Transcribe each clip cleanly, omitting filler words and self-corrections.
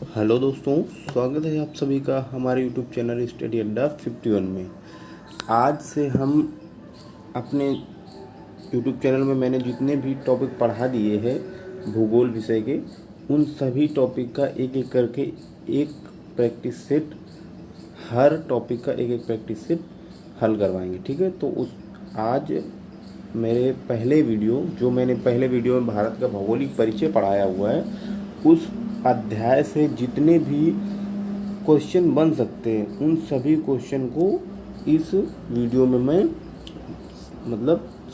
Hello दोस्तों, स्वागत है आप सभी का हमारे यूट्यूब चैनल स्टडी अड्डा 51 में। आज से हम अपने यूट्यूब चैनल में मैंने जितने भी टॉपिक पढ़ा दिए हैं भूगोल विषय के, उन सभी टॉपिक का एक एक करके एक प्रैक्टिस सेट, हर टॉपिक का एक एक प्रैक्टिस सेट हल करवाएंगे। ठीक है, तो उस आज मेरे पहले वीडियो जो मैंने पहले वीडियो में भारत का भौगोलिक परिचय पढ़ाया हुआ है, उस अध्याय से जितने भी क्वेश्चन बन सकते हैं उन सभी क्वेश्चन को इस वीडियो में मैं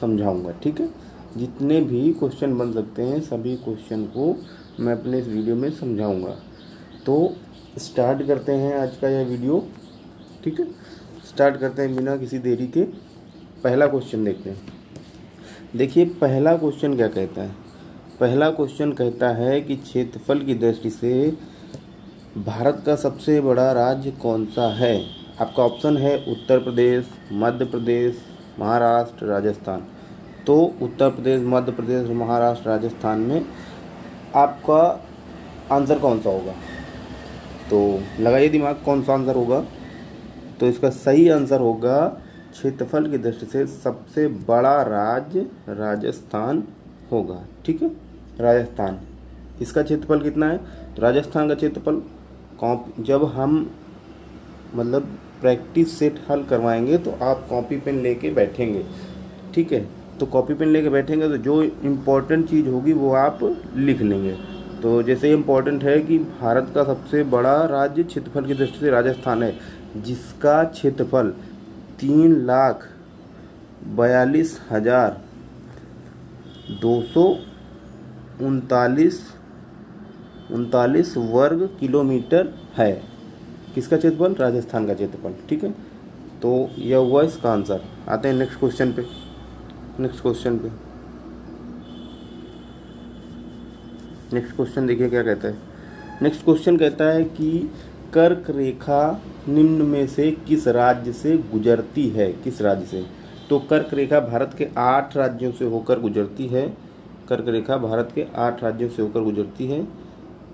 समझाऊंगा। ठीक है, जितने भी क्वेश्चन बन सकते हैं सभी क्वेश्चन को मैं अपने इस वीडियो में समझाऊंगा। तो स्टार्ट करते हैं आज का यह वीडियो। ठीक है, स्टार्ट करते हैं बिना किसी देरी के। पहला क्वेश्चन देखते हैं। देखिए, पहला क्वेश्चन क्या कहता है। पहला क्वेश्चन कहता है कि क्षेत्रफल की दृष्टि से भारत का सबसे बड़ा राज्य कौन सा है। आपका ऑप्शन है उत्तर प्रदेश, मध्य प्रदेश, महाराष्ट्र, राजस्थान। तो उत्तर प्रदेश, मध्य प्रदेश, महाराष्ट्र, राजस्थान में आपका आंसर कौन सा होगा। तो लगाइए दिमाग, कौन सा आंसर होगा। तो इसका सही आंसर होगा क्षेत्रफल की दृष्टि से सबसे बड़ा राज्य राजस्थान होगा। ठीक है, राजस्थान। इसका क्षेत्रफल कितना है। राजस्थान का क्षेत्रफल जब हम प्रैक्टिस सेट हल करवाएंगे तो आप कॉपी पेन लेके बैठेंगे। ठीक है, तो कॉपी पेन लेके बैठेंगे तो जो इम्पोर्टेंट चीज़ होगी वो आप लिख लेंगे। तो जैसे इम्पोर्टेंट है कि भारत का सबसे बड़ा राज्य क्षेत्रफल की दृष्टि से राजस्थान है, जिसका क्षेत्रफल 3,42,239 वर्ग किलोमीटर है। किसका क्षेत्रफल। राजस्थान का क्षेत्रफल। ठीक है, तो यह हुआ इसका आंसर। आते हैं नेक्स्ट क्वेश्चन पे। नेक्स्ट क्वेश्चन देखिए क्या कहता है। नेक्स्ट क्वेश्चन कहता है कि कर्क रेखा निम्न में से किस राज्य से गुजरती है। किस राज्य से। तो कर्क रेखा भारत के 8 राज्यों से होकर गुजरती है। कर्क रेखा भारत के 8 राज्यों से होकर गुजरती है।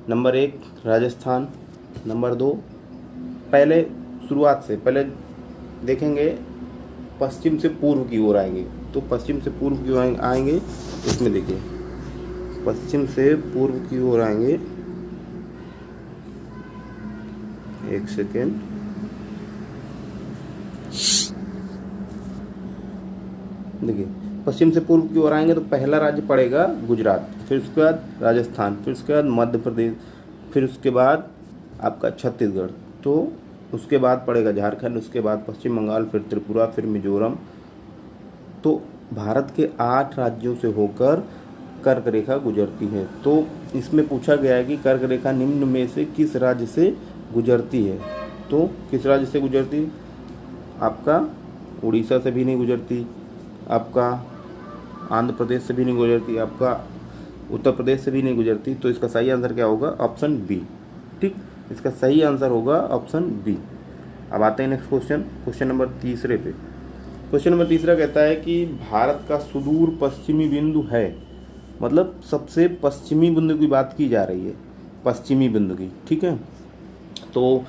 नंबर 1 राजस्थान। नंबर 2, पहले शुरुआत से पहले देखेंगे, पश्चिम से पूर्व की ओर आएंगे। तो पश्चिम से पूर्व की ओर आएंगे, इसमें देखिए पश्चिम से पूर्व की ओर आएंगे। एक सेकेंड, देखिए पश्चिम से पूर्व की ओर आएंगे तो पहला राज्य पड़ेगा गुजरात, फिर उसके बाद राजस्थान, फिर उसके बाद मध्य प्रदेश, फिर उसके बाद आपका छत्तीसगढ़, तो उसके बाद पड़ेगा झारखंड, उसके बाद पश्चिम बंगाल, फिर त्रिपुरा, फिर मिजोरम। तो भारत के 8 राज्यों से होकर कर्क रेखा गुजरती है। तो इसमें पूछा गया है कि कर्क रेखा निम्न में से किस राज्य से गुजरती है। तो किस राज्य से गुजरती। आपका उड़ीसा से भी नहीं गुजरती, आपका आंध्र प्रदेश से भी नहीं गुजरती, आपका उत्तर प्रदेश से भी नहीं गुजरती। तो इसका सही आंसर क्या होगा। Option B. ठीक, इसका सही आंसर होगा ऑप्शन बी। अब आते हैं नेक्स्ट क्वेश्चन, क्वेश्चन नंबर 3 पे। क्वेश्चन नंबर 3 कहता है कि भारत का सुदूर पश्चिमी बिंदु है। सबसे पश्चिमी बिंदु की बात की जा रही है, पश्चिमी बिंदु की। ठीक है, तो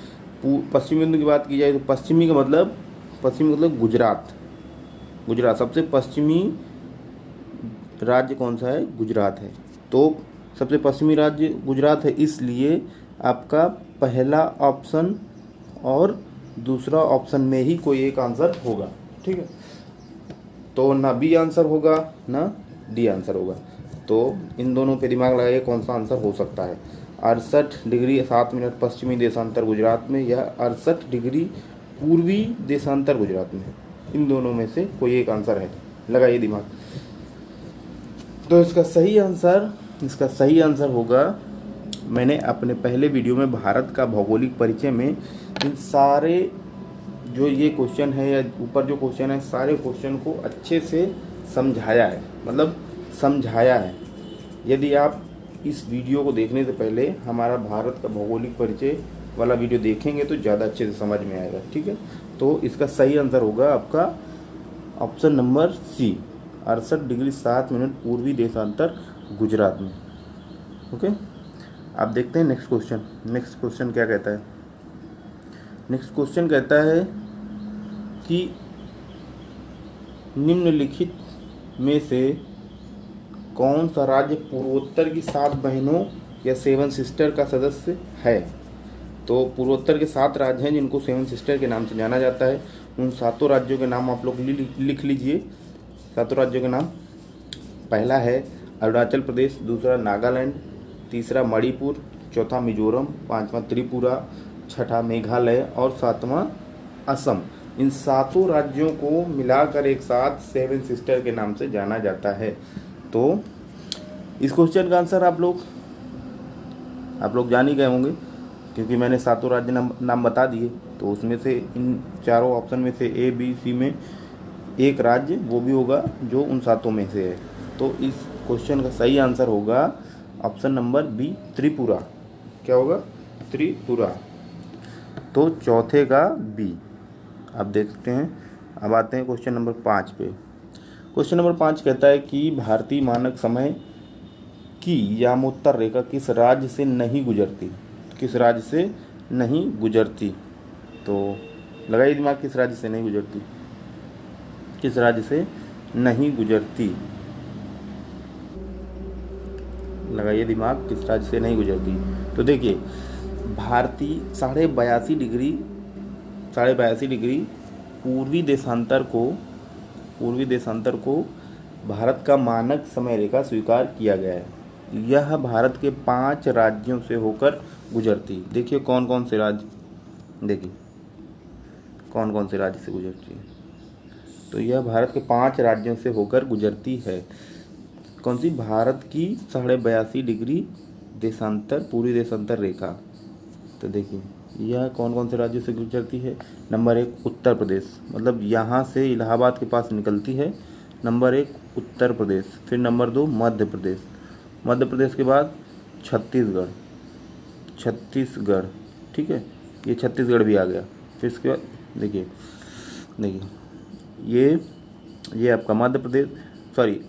पश्चिमी बिंदु की बात की जाए तो पश्चिमी मतलब गुजरात। गुजरात सबसे पश्चिमी राज्य कौन सा है। गुजरात है। तो सबसे पश्चिमी राज्य गुजरात है, इसलिए आपका पहला ऑप्शन और दूसरा ऑप्शन में ही कोई एक आंसर होगा। ठीक है, तो ना बी आंसर होगा ना डी आंसर होगा। तो इन दोनों पे दिमाग लगाइए कौन सा आंसर हो सकता है। 68 डिग्री 7 मिनट पश्चिमी देशांतर गुजरात में या 68 डिग्री पूर्वी देशांतर गुजरात में, इन दोनों में से कोई एक आंसर है। लगाइए दिमाग। तो इसका सही आंसर होगा, मैंने अपने पहले वीडियो में भारत का भौगोलिक परिचय में इन सारे जो ये क्वेश्चन है या ऊपर जो क्वेश्चन है सारे क्वेश्चन को अच्छे से समझाया है। यदि आप इस वीडियो को देखने से पहले हमारा भारत का भौगोलिक परिचय वाला वीडियो देखेंगे तो ज़्यादा अच्छे से समझ में आएगा। ठीक है, तो इसका सही आंसर होगा आपका option number C, 68 degree 7 minute पूर्वी देशांतर गुजरात में। ओके, आप देखते हैं नेक्स्ट क्वेश्चन। नेक्स्ट क्वेश्चन क्या कहता है? नेक्स्ट क्वेश्चन कहता है कि निम्नलिखित में से कौन सा राज्य पूर्वोत्तर की 7 बहनों या 7 सिस्टर का सदस्य है? तो पूर्वोत्तर के 7 राज्य हैं जिनको 7 सिस्टर के नाम से जाना जाता है। उन 7 राज्यों के नाम आप लोग लिख लीजिए। 7 राज्यों के नाम, पहला है अरुणाचल प्रदेश, दूसरा नागालैंड, तीसरा मणिपुर, चौथा मिजोरम, पांचवा त्रिपुरा, छठा मेघालय और सातवां असम। इन 7 राज्यों को मिलाकर एक साथ 7 सिस्टर के नाम से जाना जाता है। तो इस क्वेश्चन का आंसर आप लोग जान ही गए होंगे, क्योंकि मैंने 7 राज्य नाम बता दिए। तो उसमें से इन चारों ऑप्शन में से ए बी सी में एक राज्य वो भी होगा जो उन 7 में से है। तो इस क्वेश्चन का सही आंसर होगा ऑप्शन नंबर बी, त्रिपुरा। क्या होगा? त्रिपुरा। तो चौथे का बी। आप देखते हैं। अब आते हैं क्वेश्चन नंबर 5 पे। क्वेश्चन नंबर 5 कहता है कि भारतीय मानक समय की यामोत्तर रेखा किस राज्य से नहीं गुजरती? किस राज्य से नहीं गुजरती? तो लगाइए दिमाग, किस राज्य से नहीं गुजरती? किस राज्य से नहीं गुजरती? लगाइए दिमाग, किस राज्य से नहीं गुजरती? तो देखिए, भारतीय 82.5 डिग्री पूर्वी देशांतर को भारत का मानक समय रेखा स्वीकार किया गया है। यह भारत के 5 राज्यों से होकर गुजरती। देखिए कौन कौन से राज्य, देखिए कौन कौन से राज्य से गुजरती है। तो यह भारत के 5 राज्यों से होकर गुजरती है। कौन सी? भारत की 82.5 डिग्री पूर्वी देशांतर रेखा। तो देखिए यह कौन कौन से राज्यों से गुजरती है। नंबर 1 उत्तर प्रदेश, मतलब यहाँ से इलाहाबाद के पास निकलती है। नंबर 1 उत्तर प्रदेश। फिर नंबर 2 मध्य प्रदेश के बाद छत्तीसगढ़, ठीक है, ये छत्तीसगढ़ भी आ गया। फिर इसके बाद देखिए ये आपका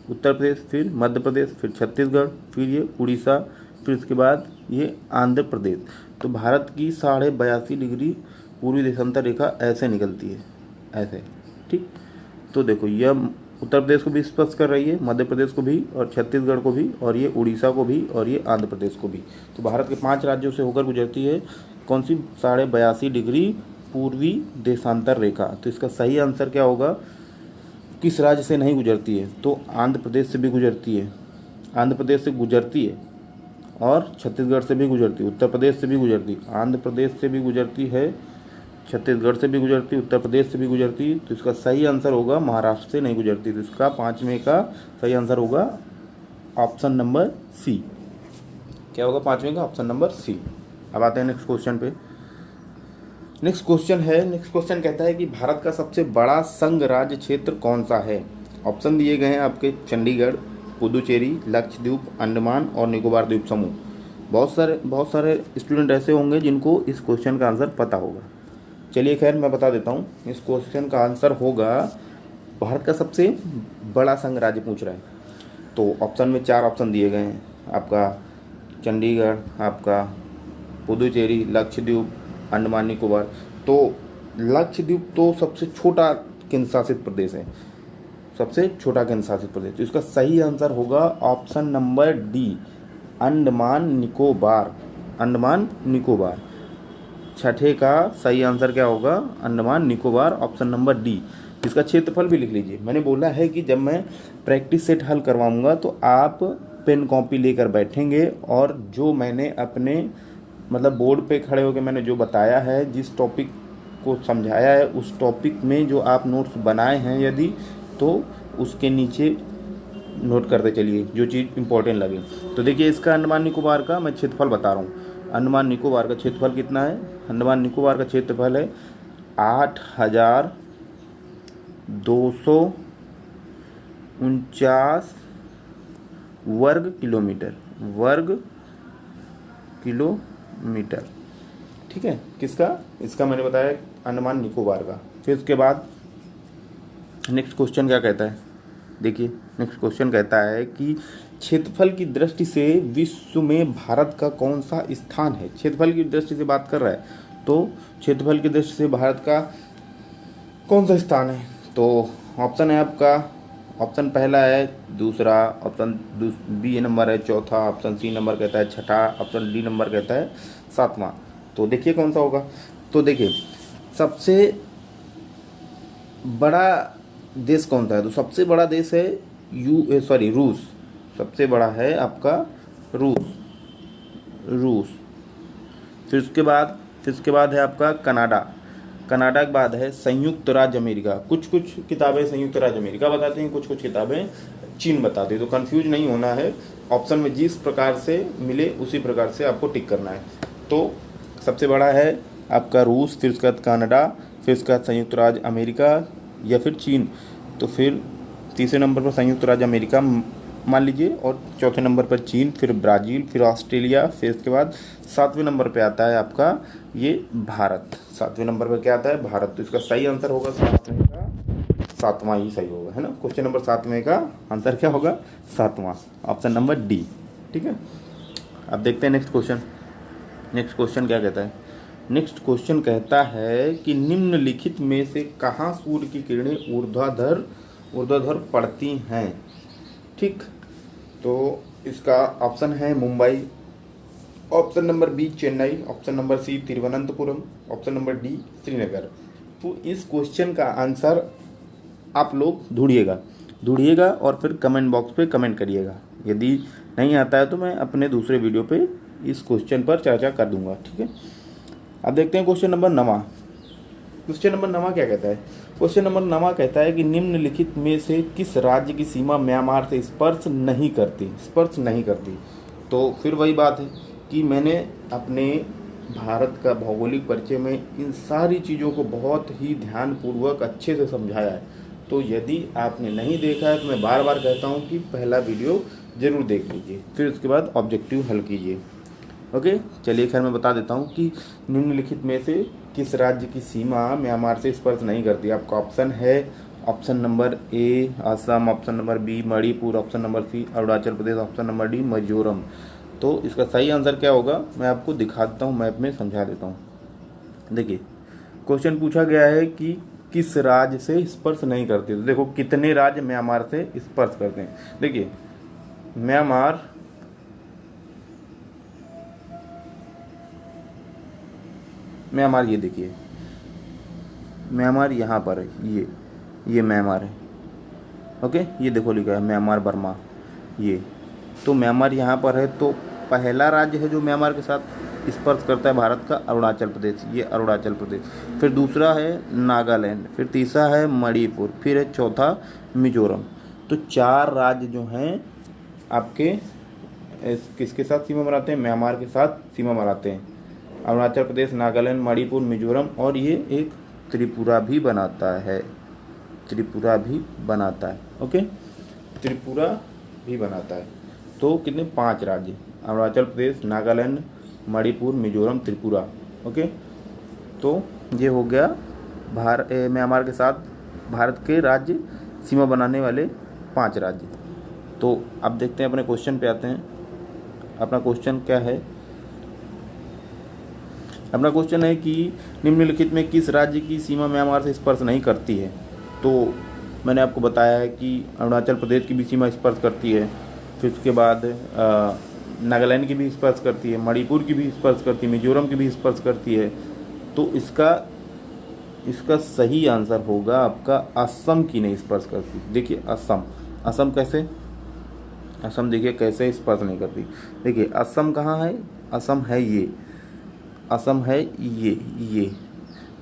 उत्तर प्रदेश, फिर मध्य प्रदेश, फिर छत्तीसगढ़, फिर ये उड़ीसा, फिर इसके बाद ये आंध्र प्रदेश। तो भारत की 82.5 डिग्री पूर्वी देशांतर रेखा ऐसे निकलती है, ऐसे, ठीक। तो देखो यह उत्तर प्रदेश को भी स्पर्श कर रही है, मध्य प्रदेश को भी, और छत्तीसगढ़ को भी, और ये उड़ीसा को भी, और ये आंध्र प्रदेश को भी। तो भारत के 5 राज्यों से होकर गुजरती है कौन सी? 82.5 डिग्री पूर्वी देशांतर रेखा। तो इसका सही आंसर क्या होगा? किस राज्य से नहीं गुजरती है? तो आंध्र प्रदेश से भी गुजरती है, और छत्तीसगढ़ से भी गुजरती है, उत्तर प्रदेश से भी गुजरती, आंध्र प्रदेश से भी गुजरती है, छत्तीसगढ़ से भी गुजरती, उत्तर प्रदेश से भी गुजरती। तो इसका सही आंसर होगा महाराष्ट्र से नहीं गुजरती। तो इसका 5वें का सही आंसर होगा ऑप्शन नंबर सी। क्या होगा 5वें का? Option number C. अब आते हैं नेक्स्ट क्वेश्चन पे। नेक्स्ट क्वेश्चन कहता है कि भारत का सबसे बड़ा संघ राज्य क्षेत्र कौन सा है? ऑप्शन दिए गए हैं आपके चंडीगढ़, पुदुचेरी, लक्षद्वीप, अंडमान और निकोबार द्वीप समूह। बहुत सारे स्टूडेंट ऐसे होंगे जिनको इस क्वेश्चन का आंसर पता होगा। चलिए खैर मैं बता देता हूँ। इस क्वेश्चन का आंसर होगा, भारत का सबसे बड़ा संघ राज्य पूछ रहा है। तो ऑप्शन में 4 ऑप्शन दिए गए हैं आपका चंडीगढ़, आपका पुदुचेरी, लक्षद्वीप, अंडमान निकोबार। तो लक्षद्वीप तो सबसे छोटा केंद्र शासित प्रदेश है, तो इसका सही आंसर होगा option number D, Andaman Nicobar. छठे का सही आंसर क्या होगा? Andaman Nicobar, option number D. इसका क्षेत्रफल भी लिख लीजिए। मैंने बोला है कि जब मैं प्रैक्टिस सेट हल करवाऊंगा तो आप पेन कॉपी लेकर बैठेंगे, और जो मैंने अपने बोर्ड पे खड़े होकर मैंने जो बताया है, जिस टॉपिक को समझाया है, उस टॉपिक में जो आप नोट्स बनाए हैं यदि, तो उसके नीचे नोट करते चलिए जो चीज़ इंपॉर्टेंट लगे। तो देखिए इसका अंडमान निकोबार का मैं क्षेत्रफल बता रहा हूँ। अंडमान निकोबार का क्षेत्रफल कितना है? अंडमान निकोबार का क्षेत्रफल है 8,249 वर्ग किलोमीटर, ठीक है। किसका? इसका मैंने बताया अंडमान निकोबार का। फिर उसके बाद नेक्स्ट क्वेश्चन क्या कहता है? देखिए नेक्स्ट क्वेश्चन कहता है कि क्षेत्रफल की दृष्टि से विश्व में भारत का कौन सा स्थान है। क्षेत्रफल की दृष्टि से बात कर रहा है, तो क्षेत्रफल की दृष्टि से भारत का कौन सा स्थान है। तो ऑप्शन है आपका, ऑप्शन पहला है दूसरा, ऑप्शन बी नंबर है चौथा, ऑप्शन सी नंबर कहता है छठा, ऑप्शन डी नंबर कहता है सातवां। तो देखिए कौन सा होगा। तो देखिए सबसे बड़ा देश कौन सा है, तो सबसे बड़ा देश है रूस। सबसे बड़ा है आपका रूस। फिर उसके बाद है आपका कनाडा। कनाडा के बाद है संयुक्त राज्य अमेरिका। कुछ किताबें संयुक्त राज्य अमेरिका बताती हैं, कुछ किताबें चीन बताती है। तो कंफ्यूज नहीं होना है, ऑप्शन में जिस प्रकार से मिले उसी प्रकार से आपको टिक करना है। तो सबसे बड़ा है आपका रूस, फिर उसके बाद कनाडा, फिर उसके बाद संयुक्त राज्य अमेरिका या फिर चीन। तो फिर तीसरे नंबर पर संयुक्त राज्य अमेरिका मान लीजिए, और चौथे नंबर पर चीन, फिर ब्राज़ील, फिर ऑस्ट्रेलिया, फिर इसके बाद सातवें नंबर पे आता है आपका ये भारत। सातवें नंबर पर क्या आता है, भारत। तो इसका सही आंसर होगा सातवें का, सातवां ही सही होगा, है ना। क्वेश्चन नंबर सातवें का आंसर क्या होगा, सातवां, ऑप्शन नंबर डी। ठीक है, अब देखते हैं नेक्स्ट क्वेश्चन। नेक्स्ट क्वेश्चन क्या कहता है। नेक्स्ट क्वेश्चन कहता है कि निम्नलिखित में से कहाँ सूर्य की किरणें ऊर्ध्वाधर पड़ती हैं। ठीक, तो इसका ऑप्शन है Mumbai, option number B Chennai, option number C Thiruvananthapuram, option number D Srinagar. तो इस क्वेश्चन का आंसर आप लोग ढूंढिएगा और फिर कमेंट बॉक्स पे कमेंट करिएगा। यदि नहीं आता है तो मैं अपने दूसरे वीडियो पे इस क्वेश्चन पर चर्चा कर दूंगा। ठीक है, अब देखते हैं क्वेश्चन नंबर 9। क्वेश्चन नंबर 9 क्या कहता है। क्वेश्चन नंबर 9 कहता है कि निम्नलिखित में से किस राज्य की सीमा म्यांमार से स्पर्श नहीं करती। तो फिर वही बात है कि मैंने अपने भारत का भौगोलिक परिचय में इन सारी चीज़ों को बहुत ही ध्यानपूर्वक अच्छे से समझाया है। तो यदि आपने नहीं देखा है तो मैं बार बार कहता हूँ कि पहला वीडियो ज़रूर देख लीजिए, फिर उसके बाद ऑब्जेक्टिव हल कीजिए। ओके, चलिए खैर मैं बता देता हूँ कि निम्नलिखित में से किस राज्य की सीमा म्यांमार से स्पर्श नहीं करती। आपका ऑप्शन है, option number A Assam, option number B Manipur, option number C Arunachal Pradesh, option number D Mizoram. तो इसका सही आंसर क्या होगा मैं आपको दिखा देता हूँ, मैप में समझा देता हूँ। देखिए क्वेश्चन पूछा गया है कि किस राज्य से स्पर्श नहीं करती। तो देखो कितने राज्य म्यांमार से स्पर्श करते हैं। देखिए म्यांमार ये देखिए, म्यांमार यहाँ पर है, ये म्यांमार है। ओके, ये देखो लिखा है म्यांमार बर्मा, ये तो म्यांमार यहाँ पर है। तो पहला राज्य है जो म्यांमार के साथ स्पर्श करता है भारत का, अरुणाचल प्रदेश, ये अरुणाचल प्रदेश। फिर दूसरा है नागालैंड, फिर तीसरा है मणिपुर, फिर है चौथा मिजोरम। तो 4 राज्य जो हैं आपके किसके साथ सीमा बनाते हैं, म्यांमार के साथ सीमा बनाते हैं। अरुणाचल प्रदेश, नागालैंड, मणिपुर, मिजोरम, और ये एक त्रिपुरा भी बनाता है। ओके, त्रिपुरा भी बनाता है। तो कितने, 5 राज्य, अरुणाचल प्रदेश, नागालैंड, मणिपुर, मिजोरम, त्रिपुरा। ओके, तो ये हो गया म्यांमार के साथ भारत के राज्य सीमा बनाने वाले 5 राज्य। तो अब देखते हैं अपने क्वेश्चन पे आते हैं। अपना क्वेश्चन क्या है, अपना क्वेश्चन है कि निम्नलिखित में किस राज्य की सीमा म्यांमार से स्पर्श नहीं करती है। तो मैंने आपको बताया है कि अरुणाचल प्रदेश की भी सीमा स्पर्श करती है, फिर उसके बाद नागालैंड की भी स्पर्श करती है, मणिपुर की भी स्पर्श करती है, मिजोरम की भी स्पर्श करती है। तो इसका सही आंसर होगा आपका असम की नहीं स्पर्श करती। देखिए असम कैसे, असम देखिए कैसे स्पर्श नहीं करती। देखिए असम कहाँ है, असम है ये,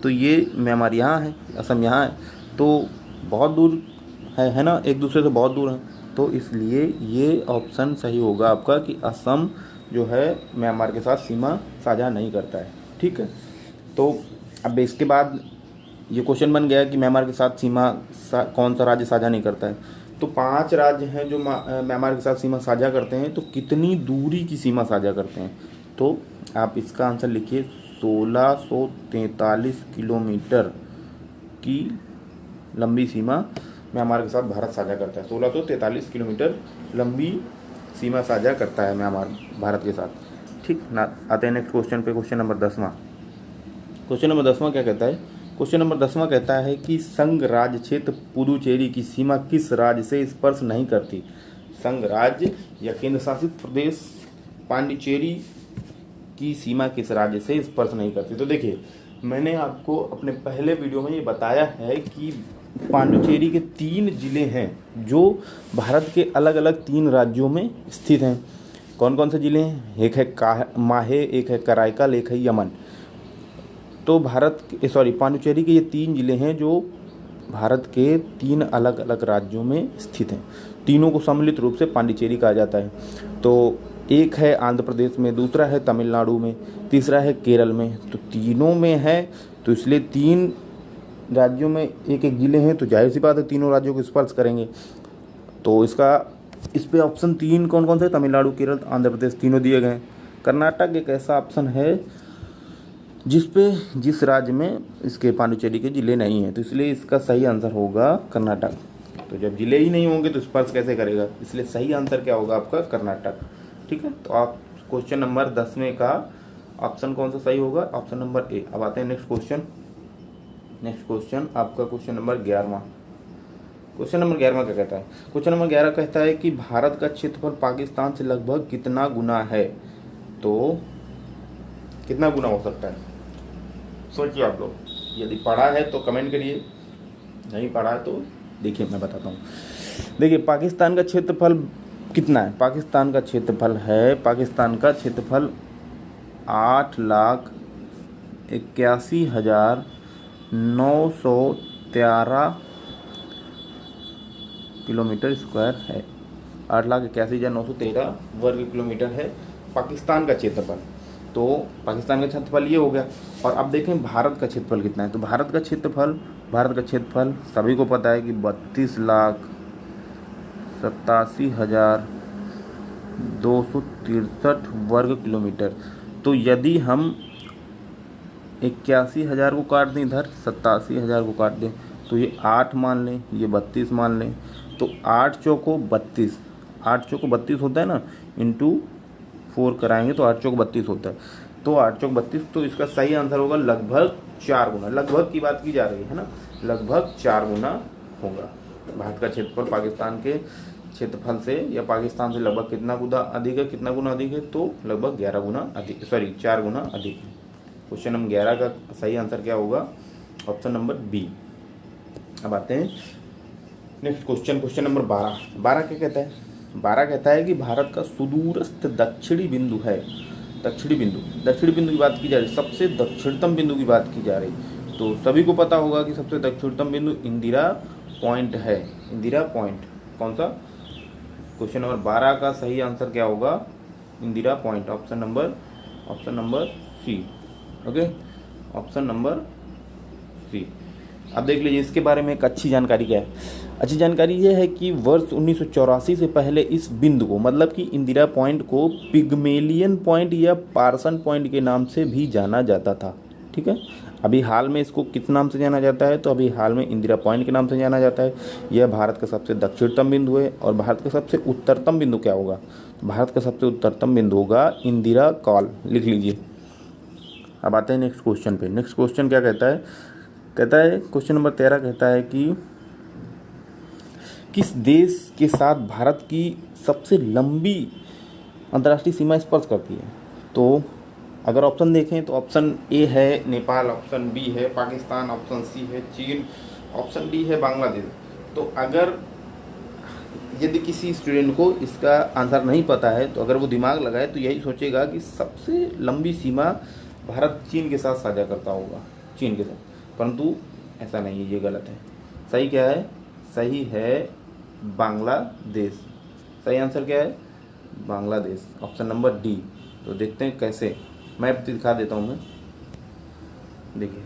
तो ये म्यांमार यहाँ है, असम यहाँ है, तो बहुत दूर है ना, एक दूसरे से बहुत दूर है। तो इसलिए ये ऑप्शन सही होगा आपका कि असम जो है म्यांमार के साथ सीमा साझा नहीं करता है। ठीक है, तो अब इसके बाद ये क्वेश्चन बन गया कि म्यांमार के साथ सीमा कौन सा राज्य साझा नहीं करता है। तो 5 राज्य हैं जो म्यांमार के साथ सीमा साझा करते हैं। तो कितनी दूरी की सीमा साझा करते हैं, तो आप इसका आंसर लिखिए 1643 किलोमीटर की लंबी सीमा म्यांमार के साथ भारत साझा करता है। 1643 किलोमीटर लंबी सीमा साझा करता है म्यांमार भारत के साथ। ठीक ना, आते हैं नेक्स्ट क्वेश्चन पे। क्वेश्चन नंबर 10वां। क्वेश्चन नंबर 10वां क्या कहता है? क्वेश्चन नंबर 10वां कहता है कि संघ राज्य क्षेत्र पुदुचेरी की सीमा किस राज्य से स्पर्श नहीं करती? संघ राज्य या केंद्र शासित प्रदेश पांडिचेरी की सीमा किस राज्य से स्पर्श नहीं करती? तो देखिए, मैंने आपको अपने पहले वीडियो में ये बताया है कि पांडिचेरी के 3 जिले हैं जो भारत के अलग अलग 3 राज्यों में स्थित हैं। कौन कौन से जिले हैं? एक है माहे, एक है कराईकल, एक है यमन। तो पांडिचेरी के ये 3 जिले हैं जो भारत के 3 अलग अलग राज्यों में स्थित हैं। तीनों को सम्मिलित रूप से पांडिचेरी कहा जाता है। तो एक है आंध्र प्रदेश में, दूसरा है तमिलनाडु में, तीसरा है केरल में। तो तीनों में है, तो इसलिए 3 राज्यों में एक एक जिले हैं, तो जाहिर सी बात है तीनों राज्यों को स्पर्श करेंगे। तो इस पे ऑप्शन 3 कौन कौन से? तमिलनाडु, केरल, आंध्र प्रदेश, तीनों दिए गए। कर्नाटक एक ऐसा ऑप्शन है जिस राज्य में इसके पांडिचेरी के जिले नहीं हैं, तो इसलिए इसका सही आंसर होगा कर्नाटक। तो जब जिले ही नहीं होंगे तो स्पर्श कैसे करेगा? इसलिए सही आंसर क्या होगा आपका? कर्नाटक। ठीक है, तो आप क्वेश्चन नंबर 10वें का ऑप्शन कौन सा सही होगा? ऑप्शन नंबर ए। अब आते हैं नेक्स्ट क्वेश्चन आपका क्वेश्चन नंबर 11वां। क्वेश्चन नंबर 11वां क्या कहता है? क्वेश्चन नंबर 11 कहता है कि भारत का क्षेत्रफल पाकिस्तान से लगभग कितना गुना है? तो कितना गुना हो सकता है? सोचिए आप लोग। यदि पढ़ा है तो कमेंट करिए, नहीं पढ़ा है तो देखिए मैं बताता हूँ। देखिए, पाकिस्तान का क्षेत्रफल कितना है? पाकिस्तान का क्षेत्रफल 8,81,913 किलोमीटर स्क्वायर है। 8,81,913 वर्ग किलोमीटर है पाकिस्तान का क्षेत्रफल। तो पाकिस्तान का क्षेत्रफल ये हो गया। और अब देखें भारत का क्षेत्रफल कितना है। तो भारत का क्षेत्रफल सभी को पता है कि 32,87,263 वर्ग किलोमीटर। तो यदि हम 81,000 को काट दें, इधर 87,000 को काट दें, तो ये 8 मान लें, ये 32 मान लें, तो 8 चौको 32 होता है ना, इंटू 4 कराएंगे तो 8 चौक 32 होता है। तो 8 चौक 32, तो इसका सही आंसर होगा लगभग 4 गुना। लगभग की बात की जा रही है ना, लगभग 4 गुना होगा। भारत का क्षेत्रफल पाकिस्तान के क्षेत्रफल से या पाकिस्तान से लगभग कितना गुना अधिक है? तो लगभग 4 गुना अधिक है। क्वेश्चन नंबर 11 का सही आंसर क्या होगा? Option number B. अब आते हैं नेक्स्ट क्वेश्चन नंबर 12 क्या कहता है? 12 कहता है कि भारत का सुदूरस्थ दक्षिणी बिंदु की बात की जा रही, सबसे दक्षिणतम बिंदु की बात की जा रही। तो सभी को पता होगा कि सबसे दक्षिणतम बिंदु इंदिरा पॉइंट है। इंदिरा पॉइंट कौन सा? क्वेश्चन नंबर 12 का सही आंसर क्या होगा? Indira point, option number C. Okay, option number C. अब देख लीजिए इसके बारे में एक अच्छी जानकारी क्या है। अच्छी जानकारी ये है कि वर्ष 1984 से पहले इस बिंदु को, मतलब कि इंदिरा पॉइंट को, पिग्मेलियन पॉइंट या पार्सन पॉइंट के नाम से भी जाना जाता था। ठीक है, अभी हाल में इसको किस नाम से जाना जाता है? तो अभी हाल में इंदिरा पॉइंट के नाम से जाना जाता है। यह भारत का सबसे दक्षिणतम बिंदु है। और भारत का सबसे उत्तरतम बिंदु क्या होगा? तो भारत का सबसे उत्तरतम बिंदु होगा इंदिरा कॉल, लिख लीजिए। अब आते हैं नेक्स्ट क्वेश्चन पे। नेक्स्ट क्वेश्चन क्या कहता है? क्वेश्चन नंबर 13 कहता है कि किस देश के साथ भारत की सबसे लंबी अंतर्राष्ट्रीय सीमा स्पर्श करती है? तो अगर ऑप्शन देखें तो ऑप्शन ए है नेपाल, ऑप्शन बी है पाकिस्तान, ऑप्शन सी है चीन, ऑप्शन डी है बांग्लादेश। तो अगर यदि किसी स्टूडेंट को इसका आंसर नहीं पता है तो अगर वो दिमाग लगाए तो यही सोचेगा कि सबसे लंबी सीमा भारत चीन के साथ साझा करता होगा, चीन के साथ, परंतु ऐसा नहीं है, ये गलत है। सही क्या है? सही है बांग्लादेश। सही आंसर क्या है? Bangladesh, option number D. तो देखते हैं कैसे, मैप दिखा देता हूँ मैं। देखिए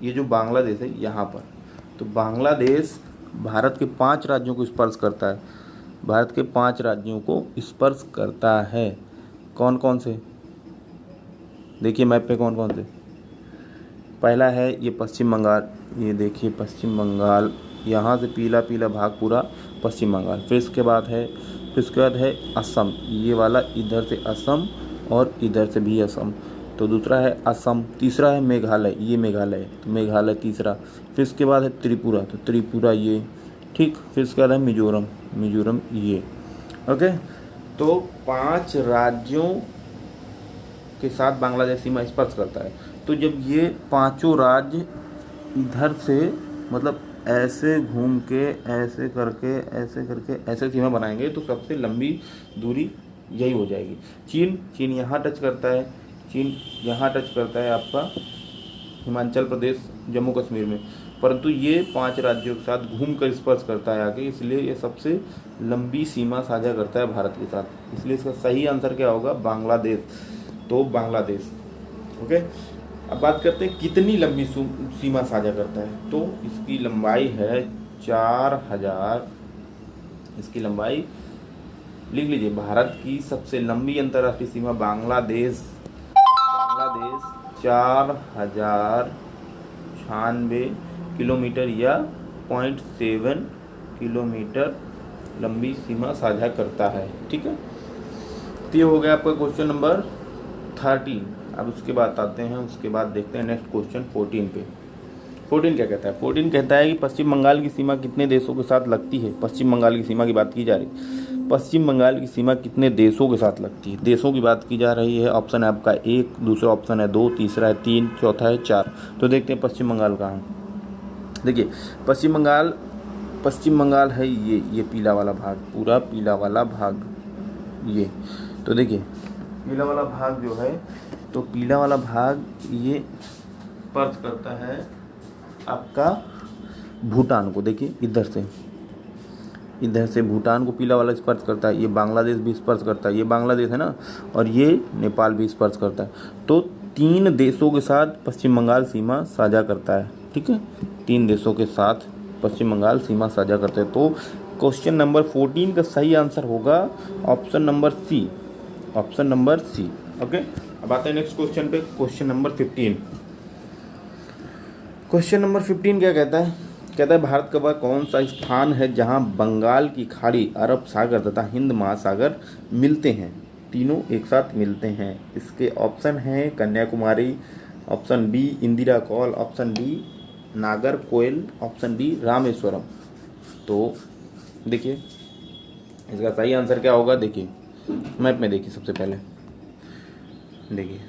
ये जो बांग्लादेश है यहाँ पर, तो बांग्लादेश भारत के 5 राज्यों को स्पर्श करता है। भारत के 5 राज्यों को स्पर्श करता है। कौन कौन से? देखिए मैप पे कौन कौन से। पहला है ये पश्चिम बंगाल, ये देखिए पश्चिम बंगाल, यहाँ से पीला पीला भाग पूरा पश्चिम बंगाल। फिर इसके बाद है असम, ये वाला इधर से असम और इधर से भी असम, तो दूसरा है असम। तीसरा है मेघालय, ये मेघालय, तो मेघालय तीसरा। फिर इसके बाद है त्रिपुरा, तो त्रिपुरा ये, ठीक। फिर इसके बाद है मिजोरम, मिजोरम ये, ओके। तो 5 राज्यों के साथ बांग्लादेश सीमा स्पर्श करता है। तो जब ये 5 राज्य इधर से मतलब ऐसे घूम के ऐसे करके ऐसे सीमा बनाएंगे तो सबसे लंबी दूरी यही हो जाएगी। चीन यहाँ टच करता है, चीन यहाँ टच करता है आपका हिमाचल प्रदेश जम्मू कश्मीर में, परंतु ये 5 राज्यों के साथ घूम कर स्पर्श करता है आगे, इसलिए ये सबसे लंबी सीमा साझा करता है भारत के साथ। इसलिए इसका सही आंसर क्या होगा? बांग्लादेश। तो बांग्लादेश, ओके। अब बात करते हैं कितनी लंबी सीमा साझा करता है। तो इसकी लंबाई है 4000, इसकी लंबाई लिख लीजिए। भारत की सबसे लंबी अंतर्राष्ट्रीय सीमा बांग्लादेश 4096 किलोमीटर या 0.7 किलोमीटर लंबी सीमा साझा करता है, ठीक है। तो ये हो गया आपका क्वेश्चन नंबर 13। अब उसके बाद आते हैं, उसके बाद देखते हैं नेक्स्ट क्वेश्चन 14 पे। 14 क्या कहता है? 14 कहता है कि पश्चिम बंगाल की सीमा कितने देशों के साथ लगती है। पश्चिम बंगाल की सीमा की बात की जा रही है। पश्चिम बंगाल की सीमा कितने देशों के साथ लगती है? देशों की बात की जा रही है। ऑप्शन है आपका 1, दूसरा ऑप्शन है 2, तीसरा है 3, चौथा है 4। तो देखते हैं पश्चिम बंगाल कहाँ है। देखिए पश्चिम बंगाल है ये पीला वाला भाग, पूरा पीला वाला भाग ये। तो देखिए पीला वाला भाग जो है, तो पीला वाला भाग ये स्पर्श करता है आपका भूटान को। देखिए इधर से भूटान को पीला वाला स्पर्श करता है। ये बांग्लादेश भी स्पर्श करता है, ये बांग्लादेश है ना, और ये नेपाल भी स्पर्श करता है। तो 3 देशों के साथ पश्चिम बंगाल सीमा साझा करता है, ठीक है। 3 देशों के साथ पश्चिम बंगाल सीमा साझा करते हैं। तो क्वेश्चन नंबर 14 का सही आंसर होगा option number C, option number C, okay. अब आते हैं नेक्स्ट क्वेश्चन पे, क्वेश्चन नंबर 15। क्वेश्चन नंबर 15 क्या कहता है? कहता है भारत का वह कौन सा स्थान है जहां बंगाल की खाड़ी, अरब सागर तथा हिंद महासागर मिलते हैं, तीनों एक साथ मिलते हैं। इसके ऑप्शन हैं Kanyakumari, option B Indira Kaul, option D Nagercoil, option D Rameswaram. तो देखिए इसका सही आंसर क्या होगा? देखिए मैप में देखिए, सबसे पहले देखिए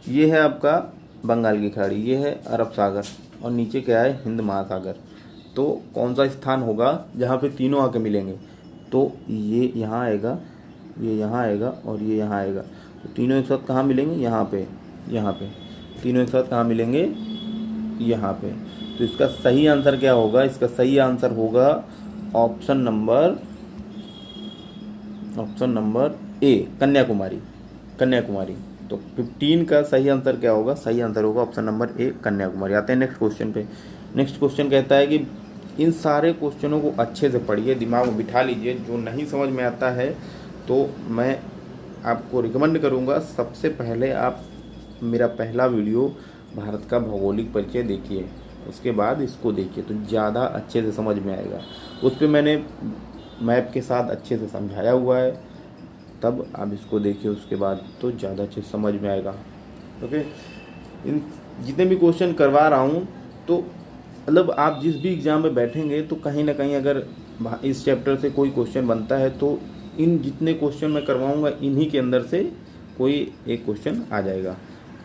ये है आपका बंगाल की खाड़ी, ये है अरब सागर और नीचे क्या है? हिंद महासागर। तो कौन सा स्थान होगा जहाँ पे तीनों आके मिलेंगे? तो ये यहाँ आएगा, ये यहाँ आएगा और ये यहाँ आएगा। तो तीनों एक साथ कहाँ मिलेंगे? यहाँ पे तीनों एक साथ कहाँ मिलेंगे? यहाँ पे। तो इसका सही आंसर क्या होगा? इसका सही आंसर होगा ऑप्शन नंबर ए, कन्याकुमारी। तो 15 का सही आंसर क्या होगा? सही आंसर होगा ऑप्शन नंबर ए, कन्याकुमारी। आते हैं नेक्स्ट क्वेश्चन पे। नेक्स्ट क्वेश्चन कहता है कि इन सारे क्वेश्चनों को अच्छे से पढ़िए, दिमाग में बिठा लीजिए। जो नहीं समझ में आता है तो मैं आपको रिकमेंड करूंगा, सबसे पहले आप मेरा पहला वीडियो भारत का भौगोलिक परिचय देखिए, उसके बाद इसको देखिए तो ज़्यादा अच्छे से समझ में आएगा। उस पर मैंने मैप के साथ अच्छे से समझाया हुआ है, तब आप इसको देखिए, उसके बाद तो ज़्यादा अच्छे से समझ में आएगा, ओके। इन जितने भी क्वेश्चन करवा रहा हूँ तो मतलब आप जिस भी एग्ज़ाम में बैठेंगे तो कहीं ना कहीं अगर इस चैप्टर से कोई क्वेश्चन बनता है तो इन जितने क्वेश्चन मैं करवाऊँगा इन्हीं के अंदर से कोई एक क्वेश्चन आ जाएगा।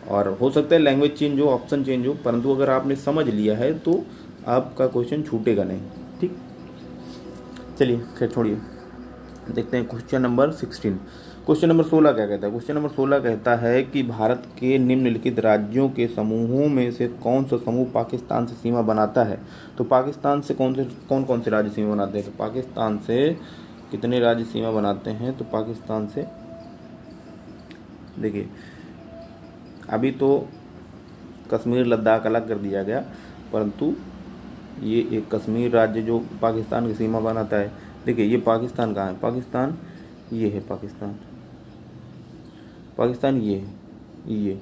और हो सकता है लैंग्वेज चेंज हो, ऑप्शन चेंज हो, परंतु अगर आपने समझ लिया है तो आपका क्वेश्चन छूटेगा नहीं, ठीक। चलिए खैर छोड़िए, देखते हैं क्वेश्चन नंबर 16। क्वेश्चन नंबर 16 क्या कहता है? क्वेश्चन नंबर 16 कहता है कि भारत के निम्नलिखित राज्यों के समूहों में से कौन सा समूह पाकिस्तान से सीमा बनाता है? तो पाकिस्तान से कौन से राज्य सीमा बनाते हैं? तो पाकिस्तान से कितने राज्य सीमा बनाते हैं? तो पाकिस्तान से देखिए अभी तो कश्मीर लद्दाख अलग कर दिया गया, परंतु ये एक कश्मीर राज्य जो पाकिस्तान की सीमा बनाता है। देखिए ये पाकिस्तान कहाँ है? पाकिस्तान ये है पाकिस्तान, पाकिस्तान ये है, ये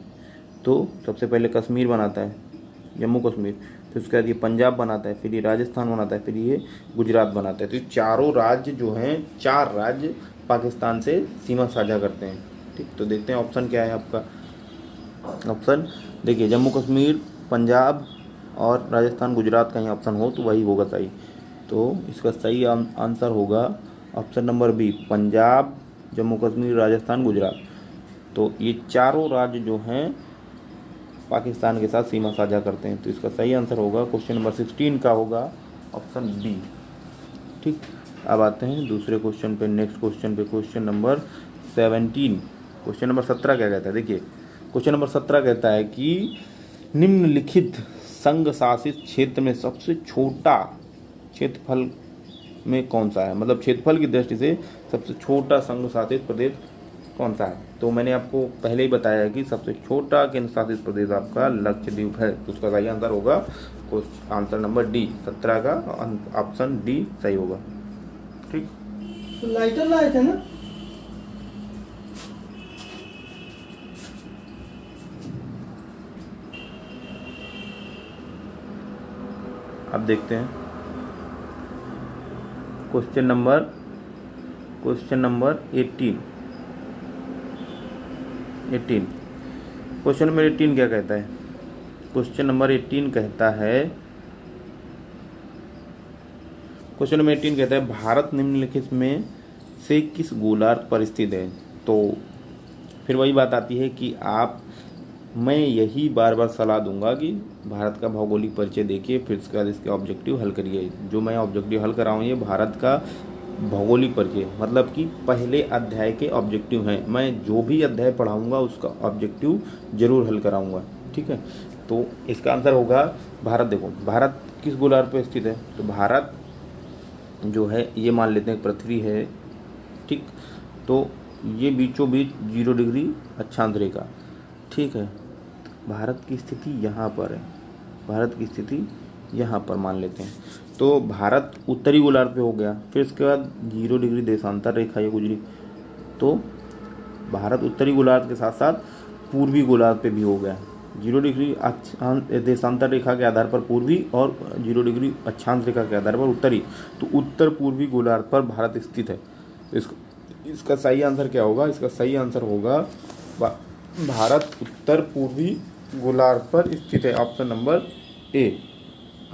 तो सबसे पहले कश्मीर बनाता है, जम्मू कश्मीर, फिर उसके बाद ये पंजाब बनाता है, फिर ये राजस्थान बनाता है, फिर ये गुजरात बनाता है। तो ये चारों राज्य जो हैं, 4 राज्य पाकिस्तान से सीमा साझा करते हैं। ठीक, तो देखते हैं ऑप्शन क्या है आपका। ऑप्शन देखिए, जम्मू कश्मीर, पंजाब और राजस्थान, गुजरात कहीं ऑप्शन हो तो वही होगा सही। तो इसका सही आंसर होगा option number B, Punjab, Jammu Kashmir, Rajasthan, Gujarat. तो ये चारों राज्य जो हैं पाकिस्तान के साथ सीमा साझा करते हैं। तो इसका सही आंसर होगा क्वेश्चन नंबर 16 का होगा ऑप्शन बी। ठीक, अब आते हैं दूसरे क्वेश्चन पे, नेक्स्ट क्वेश्चन पे, क्वेश्चन नंबर 17। क्वेश्चन नंबर 17 क्या कहता है, देखिए क्वेश्चन नंबर 17 कहता है कि निम्नलिखित संघ शासित क्षेत्र में सबसे छोटा क्षेत्रफल में कौन सा है, मतलब क्षेत्रफल की दृष्टि से सबसे छोटा संघ शासित प्रदेश कौन सा है। तो मैंने आपको पहले ही बताया कि सबसे छोटा केंद्र शासित प्रदेश आपका लक्षद्वीप है। तो उसका सही आंसर होगा आंसर नंबर डी, 17 का ऑप्शन डी सही होगा। ठीक, तो लाइटर लाए थे ना। अब देखते हैं क्वेश्चन नंबर 18। क्वेश्चन नंबर 18 क्या कहता है, क्वेश्चन नंबर 18 कहता है भारत निम्नलिखित में से किस गोलार्ध पर स्थित है। तो फिर वही बात आती है कि मैं यही बार बार सलाह दूंगा कि भारत का भौगोलिक परिचय देखिए, फिर उसके बाद इसके ऑब्जेक्टिव हल करिए। जो मैं ऑब्जेक्टिव हल कर रहा हूँ ये भारत का भौगोलिक परिचय, मतलब कि पहले अध्याय के ऑब्जेक्टिव हैं। मैं जो भी अध्याय पढ़ाऊंगा उसका ऑब्जेक्टिव जरूर हल कराऊंगा। ठीक है, तो इसका आंसर होगा भारत। देखो भारत किस गोलार्ध पर स्थित है, तो भारत जो है ये मान लेते हैं पृथ्वी है। ठीक, तो ये बीचों बीच 0 डिग्री अक्षांश रेखा। ठीक है, भारत की स्थिति यहाँ पर है, भारत की स्थिति यहाँ पर मान लेते हैं। तो भारत उत्तरी गोलार्ध पे हो गया, फिर इसके बाद 0 डिग्री देशांतर रेखा ये गुजरी। तो भारत उत्तरी गोलार्ध के साथ साथ पूर्वी गोलार्ध पे भी हो गया, 0 डिग्री देशांतर रेखा के आधार पर पूर्वी और 0 डिग्री अक्षांश रेखा के आधार पर उत्तरी। तो उत्तर पूर्वी गोलार्ध पर भारत स्थित है। तो इसका सही आंसर क्या होगा, इसका सही आंसर होगा भारत उत्तर पूर्वी गोलार्ध पर स्थित है, ऑप्शन नंबर ए,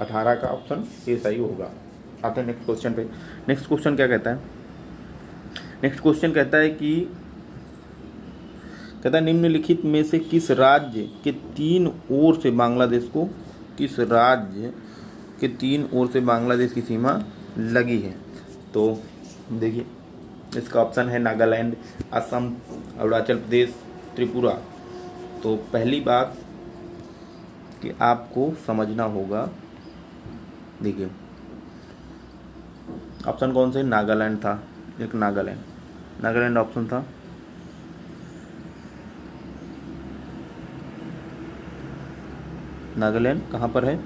18 का ऑप्शन ए सही होगा। आते हैं नेक्स्ट क्वेश्चन पे। नेक्स्ट क्वेश्चन क्या कहता है, नेक्स्ट क्वेश्चन कहता है निम्नलिखित में से किस राज्य के 3 ओर से बांग्लादेश को, किस राज्य के 3 ओर से बांग्लादेश की सीमा लगी है। तो देखिए इसका ऑप्शन है नागालैंड, असम, अरुणाचल प्रदेश, त्रिपुरा। तो पहली बात कि आपको समझना होगा, देखिए ऑप्शन कौन से, नागालैंड था, एक नागालैंड ऑप्शन था। नागालैंड कहाँ पर है,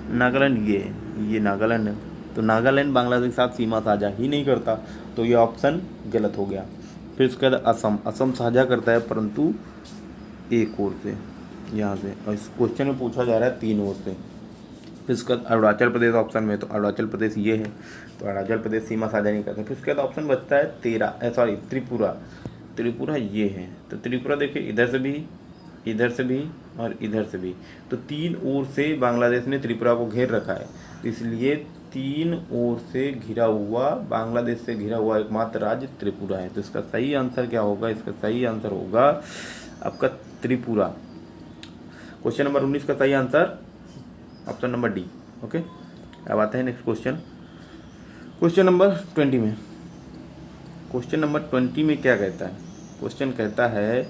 नागालैंड ये नागालैंड है। तो नागालैंड बांग्लादेश के साथ सीमा साझा ही नहीं करता, तो ये ऑप्शन गलत हो गया। फिर उसके बाद असम साझा करता है परंतु एक ओर से, यहाँ से, और इस क्वेश्चन में पूछा जा रहा है 3 ओर से। फिर उसके बाद अरुणाचल प्रदेश ऑप्शन में, तो अरुणाचल प्रदेश ये है, तो अरुणाचल प्रदेश सीमा साझा नहीं करता। फिर उसके बाद ऑप्शन बचता है त्रिपुरा ये है। तो त्रिपुरा देखिए इधर से भी और इधर से भी, तो 3 ओर से बांग्लादेश ने त्रिपुरा को घेर रखा है। तो इसलिए 3 ओर से घिरा हुआ, बांग्लादेश से घिरा हुआ एकमात्र राज्य त्रिपुरा है। तो इसका सही आंसर क्या होगा, इसका सही आंसर होगा आपका त्रिपुरा। क्वेश्चन नंबर 19 का सही answer option number D. Okay, अब आते हैं नेक्स्ट क्वेश्चन, क्वेश्चन नंबर 20 में। क्वेश्चन नंबर 20 में क्या कहता है, क्वेश्चन कहता है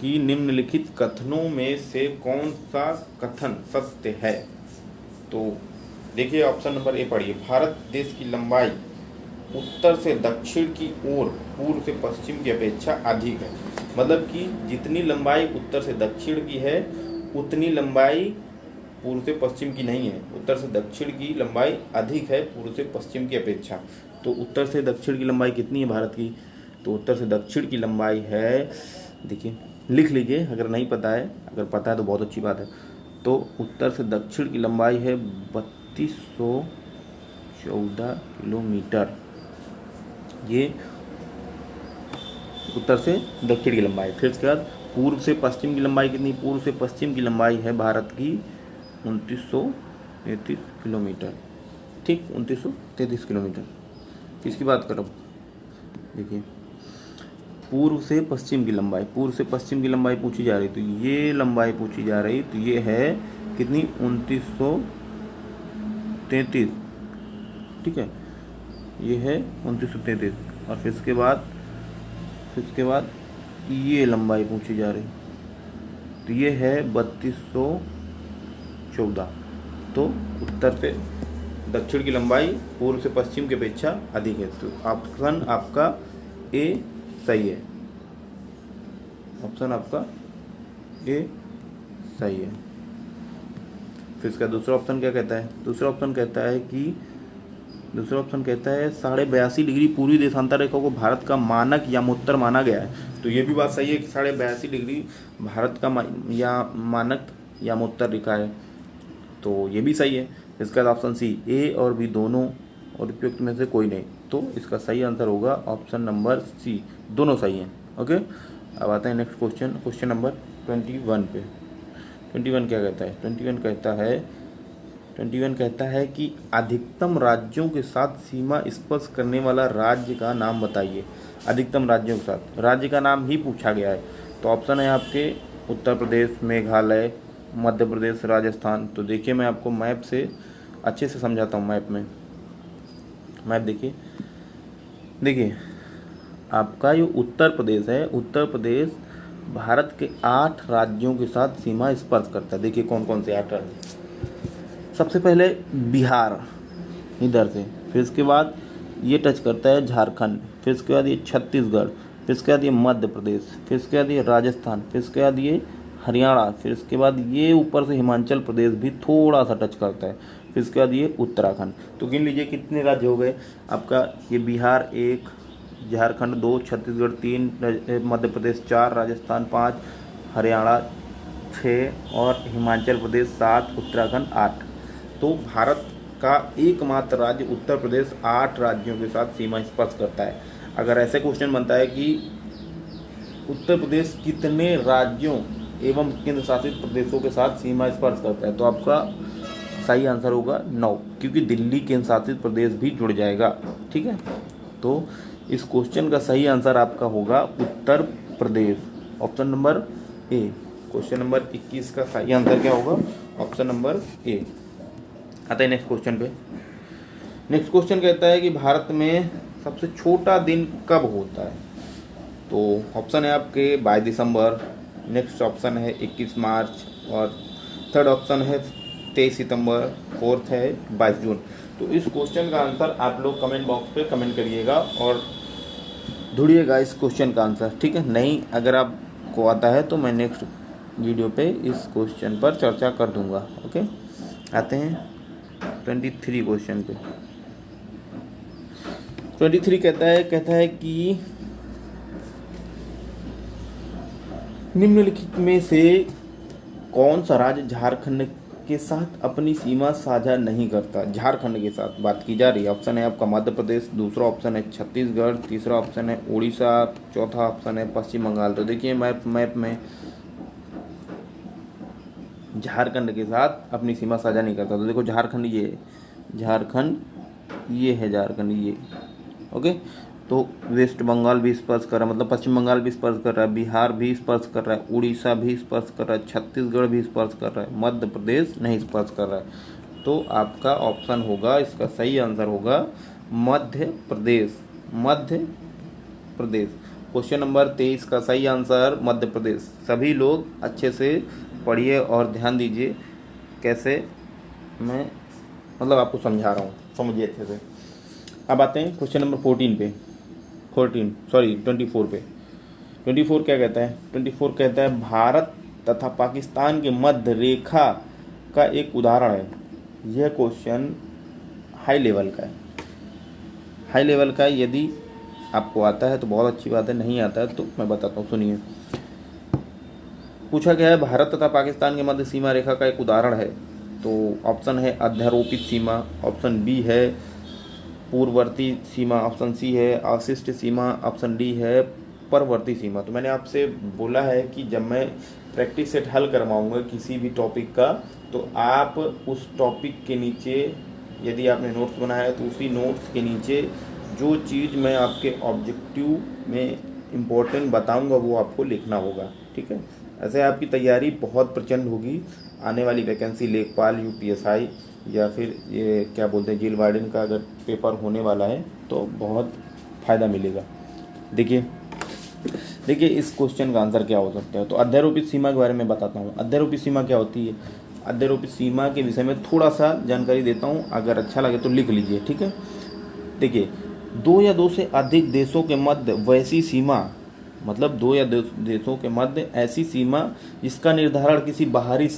कि निम्नलिखित कथनों में से कौन सा कथन सत्य है। तो देखिए ऑप्शन नंबर ए पढ़िए, भारत देश की लंबाई उत्तर से दक्षिण की ओर पूर्व से पश्चिम की अपेक्षा अधिक है। मतलब कि जितनी लंबाई उत्तर से दक्षिण की है उतनी लंबाई पूर्व से पश्चिम की नहीं है। उत्तर से दक्षिण की लंबाई अधिक है पूर्व से पश्चिम की अपेक्षा। तो उत्तर से दक्षिण की लंबाई कितनी है भारत की, तो उत्तर से दक्षिण की लंबाई है, देखिए लिख लीजिए अगर नहीं पता है, अगर पता है तो बहुत अच्छी बात है। तो उत्तर से दक्षिण की लंबाई है 3214 किलोमीटर। ये उत्तर से दक्षिण की लंबाई। फिर उसके बाद पूर्व से पश्चिम की लंबाई कितनी? पूर्व से पश्चिम की लंबाई है भारत की 2933 किलोमीटर। ठीक, 2933 किलोमीटर। किसकी बात कर रहा हूँ? देखिए, पूर्व से पश्चिम की लंबाई, पूर्व से पश्चिम की लंबाई पूछी जा रही, तो ये लंबाई पूछी जा रही, तो ये है कितनी? 2933। ठीक है, ये है 2933। और फिर इसके बाद ये लंबाई पूछी जा रही, तो ये है 3214। तो उत्तर से दक्षिण की लंबाई पूर्व से पश्चिम की अपेक्षा अधिक है। तो ऑप्शन आपका ए सही है। ऑप्शन आपका ए सही है। फिर इसका दूसरा ऑप्शन क्या कहता है? दूसरा ऑप्शन कहता है 82.5 डिग्री पूर्वी देशांतर रेखा को भारत का मानक यामोत्तर माना गया है। तो ये भी बात सही है कि 82.5 डिग्री भारत का मानक यामोत्तर रेखा है। तो ये भी सही है। इसका ऑप्शन सी, ए और बी दोनों और उपयुक्त में से कोई नहीं। तो इसका सही आंसर होगा ऑप्शन नंबर सी, दोनों सही हैं। ओके, अब आते हैं नेक्स्ट क्वेश्चन नंबर 21 पे। 21 क्या कहता है? 21 कहता है कि अधिकतम राज्यों के साथ सीमा स्पर्श करने वाला राज्य का नाम बताइए। अधिकतम राज्यों के साथ, राज्य का नाम ही पूछा गया है। तो ऑप्शन है आपके उत्तर प्रदेश, मेघालय, मध्य प्रदेश, राजस्थान। तो देखिए, मैं आपको मैप से अच्छे से समझाता हूँ। मैप देखिए आपका जो उत्तर प्रदेश है, उत्तर प्रदेश भारत के 8 राज्यों के साथ सीमा स्पर्श करता है। देखिए कौन कौन से 8 राज्य। सबसे पहले बिहार इधर से, फिर इसके बाद ये टच करता है झारखंड, फिर इसके बाद ये छत्तीसगढ़, फिर इसके बाद ये मध्य प्रदेश, फिर इसके बाद ये राजस्थान, फिर इसके बाद ये हरियाणा, फिर इसके बाद ये ऊपर से हिमाचल प्रदेश भी थोड़ा सा टच करता है, फिर इसके बाद ये उत्तराखंड। तो गिन लीजिए कितने राज्य हो गए आपका। ये बिहार 1, झारखंड 2, छत्तीसगढ़ 3, मध्य प्रदेश 4, राजस्थान 5, हरियाणा 6 और हिमाचल प्रदेश 7, उत्तराखंड 8। तो भारत का एकमात्र राज्य उत्तर प्रदेश 8 राज्यों के साथ सीमा स्पर्श करता है। अगर ऐसे क्वेश्चन बनता है कि उत्तर प्रदेश कितने राज्यों एवं केंद्र शासित प्रदेशों के साथ सीमा स्पर्श करता है, तो आपका सही आंसर होगा 9, क्योंकि दिल्ली केंद्र शासित प्रदेश भी जुड़ जाएगा। ठीक है, तो इस क्वेश्चन का सही आंसर आपका होगा Uttar Pradesh, option number A. Question number 21 का सही आंसर क्या होगा? Option number A. आता है नेक्स्ट क्वेश्चन पे। नेक्स्ट क्वेश्चन कहता है कि भारत में सबसे छोटा दिन कब होता है? तो ऑप्शन है आपके 22 दिसंबर, नेक्स्ट ऑप्शन है 21 मार्च और थर्ड ऑप्शन है 23 सितंबर, फोर्थ है 22 जून। तो इस क्वेश्चन का आंसर आप लोग कमेंट बॉक्स पे कमेंट करिएगा और ढूंढिएगा इस क्वेश्चन का आंसर। ठीक है, नहीं अगर आपको आता है तो मैं नेक्स्ट वीडियो पे इस क्वेश्चन पर चर्चा कर दूंगा। ओके, आते हैं 23 क्वेश्चन पे। 23 कहता है कि निम्नलिखित में से कौन सा राज्य झारखंड के साथ अपनी सीमा साझा नहीं करता? झारखंड के साथ बात की जा रही है। ऑप्शन है आपका मध्य प्रदेश, दूसरा ऑप्शन है छत्तीसगढ़, तीसरा ऑप्शन है उड़ीसा, चौथा ऑप्शन है पश्चिम बंगाल। तो देखिए मैप में झारखंड के साथ अपनी सीमा साझा नहीं करता। तो देखो झारखंड ये है, झारखंड ये। ओके, तो वेस्ट बंगाल भी स्पर्श कर रहा है, मतलब पश्चिम बंगाल भी स्पर्श कर रहा है, बिहार भी स्पर्श कर रहा है, उड़ीसा भी स्पर्श कर रहा है, छत्तीसगढ़ भी स्पर्श कर रहा है, मध्य प्रदेश नहीं स्पर्श कर रहा है। तो आपका ऑप्शन होगा, इसका सही आंसर होगा मध्य प्रदेश। क्वेश्चन नंबर 23 का सही आंसर मध्य प्रदेश। सभी लोग अच्छे से पढ़िए और ध्यान दीजिए कैसे मैं मतलब आपको समझा रहा हूँ, समझिए अच्छे से। अब आते हैं क्वेश्चन नंबर 24 पे। 24 क्या कहता है? 24 कहता है भारत तथा पाकिस्तान के मध्य रेखा का एक उदाहरण है। यह क्वेश्चन हाई लेवल का है। यदि आपको आता है तो बहुत अच्छी बात है, नहीं आता है तो मैं बताता हूँ, सुनिए। पूछा गया है भारत तथा पाकिस्तान के मध्य सीमा रेखा का एक उदाहरण है। तो ऑप्शन है अध्यारोपित सीमा, ऑप्शन बी है पूर्ववर्ती सीमा, ऑप्शन सी है अवशिष्ट सीमा, ऑप्शन डी है परवर्ती सीमा। तो मैंने आपसे बोला है कि जब मैं प्रैक्टिस सेट हल करवाऊंगा किसी भी टॉपिक का, तो आप उस टॉपिक के नीचे, यदि आपने नोट्स बनाया है तो उसी नोट्स के नीचे जो चीज़ मैं आपके ऑब्जेक्टिव में इम्पोर्टेंट बताऊंगा वो आपको लिखना होगा, ठीक है। ऐसे आपकी तैयारी बहुत प्रचंड होगी। आने वाली वैकेंसी लेखपाल, यूपीएसआई या फिर ये क्या बोलते हैं जेल वार्डन का अगर पेपर होने वाला है तो बहुत फ़ायदा मिलेगा। देखिए इस क्वेश्चन का आंसर क्या हो सकता है। तो अध्यारोपित सीमा के बारे में बताता हूँ। अध्यारोपित सीमा क्या होती है, अध्यारोपित सीमा के विषय में थोड़ा सा जानकारी देता हूँ, अगर अच्छा लगे तो लिख लीजिए, ठीक है। देखिए, दो या दो से अधिक देशों के मध्य वैसी सीमा, मतलब दो या देशों के मध्य ऐसी सीमा जिसका निर्धारण किसी बाहरी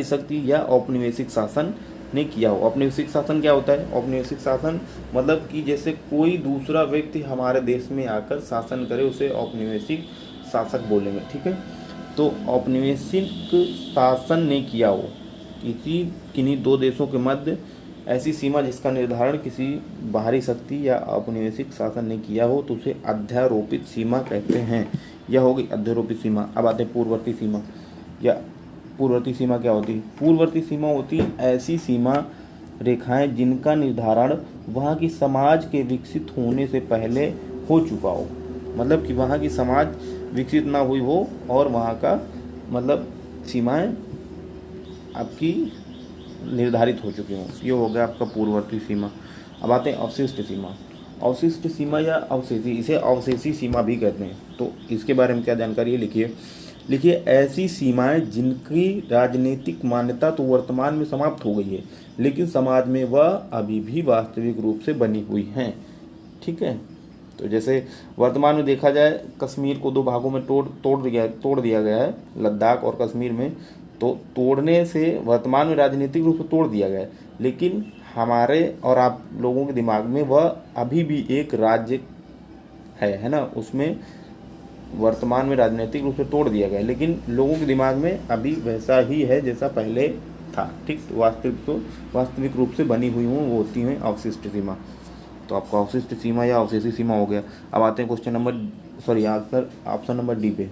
शक्ति या औपनिवेशिक शासन ने किया हो। औपनिवेशिक शासन क्या होता है? औपनिवेशिक शासन मतलब कि जैसे कोई दूसरा व्यक्ति हमारे देश में आकर शासन करे, उसे औपनिवेशिक शासक बोलेंगे, ठीक है। तो औपनिवेशिक शासन ने किया हो किन्हीं दो देशों के मध्य ऐसी सीमा जिसका निर्धारण किसी बाहरी शक्ति या औपनिवेशिक शासन ने किया हो, तो उसे अध्यारोपित सीमा कहते हैं। यह होगी अध्यारोपित सीमा। अब आते हैं पूर्ववर्ती सीमा। या पूर्ववर्ती सीमा क्या होती है? पूर्ववर्ती सीमा होती है ऐसी सीमा रेखाएं जिनका निर्धारण वहाँ की समाज के विकसित होने से पहले हो चुका हो, मतलब कि वहाँ की समाज विकसित ना हुई हो और वहाँ का मतलब सीमाएं आपकी निर्धारित हो चुकी हों। ये हो गया आपका पूर्ववर्ती सीमा। अब आते हैं अवशिष्ट सीमा। अवशिष्ट सीमा या अवशेषी, इसे अवशेषी सीमा भी कहते हैं। तो इसके बारे में क्या जानकारी है, लिखिए ऐसी सीमाएं जिनकी राजनीतिक मान्यता तो वर्तमान में समाप्त हो गई है, लेकिन समाज में वह अभी भी वास्तविक रूप से बनी हुई हैं, ठीक है। तो जैसे वर्तमान में देखा जाए, कश्मीर को दो भागों में तोड़ दिया गया है, लद्दाख और कश्मीर में। तो तोड़ने से वर्तमान में राजनीतिक रूप से तोड़ दिया गया है, लेकिन हमारे और आप लोगों के दिमाग में वह अभी भी एक राज्य है ना। उसमें वर्तमान में राजनीतिक रूप से तोड़ दिया गया है, लेकिन लोगों के दिमाग में अभी वैसा ही है जैसा पहले था, ठीक। तो वास्तविक रूप से बनी हुई हूँ वो होती हैं अवशिष्ट सीमा। तो आपका अवशिष्ट सीमा या अवशेषी सीमा हो गया। अब आते हैं ऑप्शन नंबर डी पे।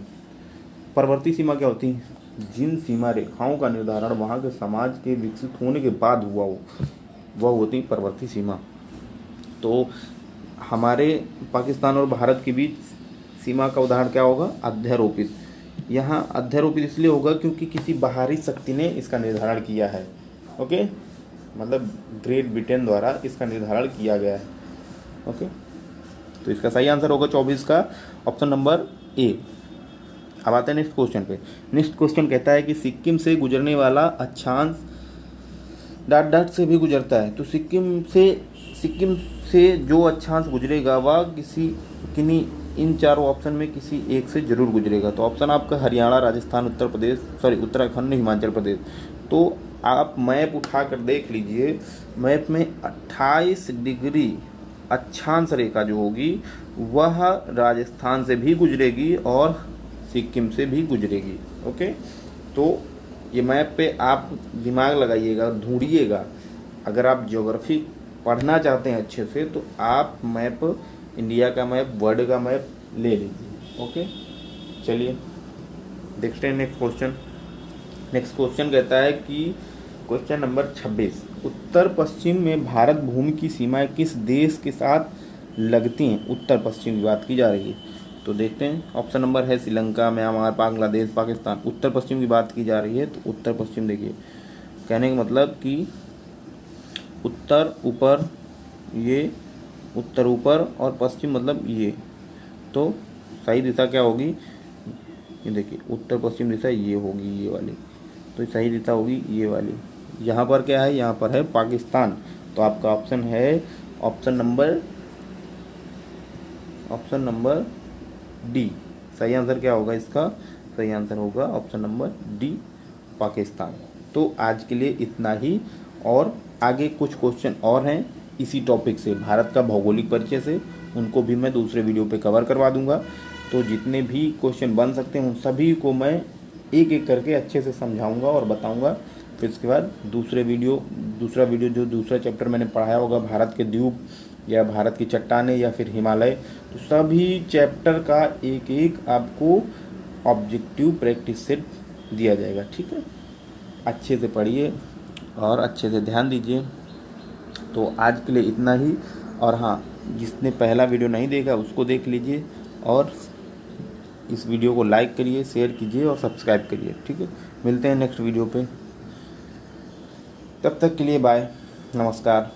परवर्ती सीमा क्या होती है? जिन सीमा रेखाओं का निर्धारण वहाँ के समाज के विकसित होने के बाद हुआ हो, वह होती परवर्ती सीमा। तो हमारे पाकिस्तान और भारत के बीच सीमा का उदाहरण क्या होगा? अध्यारोपित। यहाँ अध्यारोपित इसलिए होगा क्योंकि किसी बाहरी शक्ति ने इसका निर्धारण किया है, ओके, मतलब ग्रेट ब्रिटेन द्वारा इसका निर्धारण किया गया है, ओके। तो इसका सही आंसर होगा 24 का ऑप्शन नंबर ए। अब आते हैं नेक्स्ट क्वेश्चन पे। नेक्स्ट क्वेश्चन कहता है कि सिक्किम से गुजरने वाला अक्षांश डॉट से भी गुजरता है। तो सिक्किम से जो अक्षांश गुजरेगा वह किन्हीं इन चारों ऑप्शन में किसी एक से जरूर गुजरेगा। तो ऑप्शन आपका हरियाणा, राजस्थान, उत्तराखंड, हिमाचल प्रदेश। तो आप मैप उठा कर देख लीजिए, मैप में 28 डिग्री अक्षांश रेखा जो होगी वह राजस्थान से भी गुजरेगी और सिक्किम से भी गुजरेगी, ओके। तो ये मैप पे आप दिमाग लगाइएगा, ढूंढिएगा। अगर आप ज्योग्राफी पढ़ना चाहते हैं अच्छे से तो आप मैप, इंडिया का मैप, वर्ल्ड का मैप ले लीजिए, ओके। चलिए देखते हैं नेक्स्ट क्वेश्चन। नेक्स्ट क्वेश्चन कहता है कि क्वेश्चन नंबर 26, उत्तर पश्चिम में भारत भूमि की सीमाएं किस देश के साथ लगती हैं? उत्तर पश्चिम की बात की जा रही है। तो देखते हैं, ऑप्शन नंबर है श्रीलंका, म्यांमार, बांग्लादेश, पाकिस्तान। उत्तर पश्चिम की बात की जा रही है तो उत्तर पश्चिम, देखिए कहने का मतलब कि उत्तर ऊपर, ये उत्तर ऊपर और पश्चिम मतलब ये। तो सही दिशा क्या होगी? ये देखिए उत्तर पश्चिम दिशा ये होगी, ये वाली। तो सही दिशा होगी ये वाली। यहाँ पर क्या है? यहाँ पर है पाकिस्तान। तो आपका ऑप्शन है ऑप्शन नंबर डी। सही आंसर क्या होगा इसका? सही आंसर होगा ऑप्शन नंबर डी, पाकिस्तान। तो आज के लिए इतना ही, और आगे कुछ क्वेश्चन और हैं इसी टॉपिक से, भारत का भौगोलिक परिचय से, उनको भी मैं दूसरे वीडियो पे कवर करवा दूंगा। तो जितने भी क्वेश्चन बन सकते हैं उन सभी को मैं एक एक करके अच्छे से समझाऊंगा और बताऊंगा। फिर उसके बाद दूसरा वीडियो जो दूसरा चैप्टर मैंने पढ़ाया होगा, भारत के द्वीप या भारत की चट्टानें या फिर हिमालय, तो सभी चैप्टर का एक एक आपको ऑब्जेक्टिव प्रैक्टिस सेट दिया जाएगा। ठीक है, अच्छे से पढ़िए और अच्छे से ध्यान दीजिए। तो आज के लिए इतना ही। और हाँ, जिसने पहला वीडियो नहीं देखा उसको देख लीजिए और इस वीडियो को लाइक करिए, शेयर कीजिए और सब्सक्राइब करिए। ठीक है, मिलते हैं नेक्स्ट वीडियो पे। तब तक के लिए बाय, नमस्कार।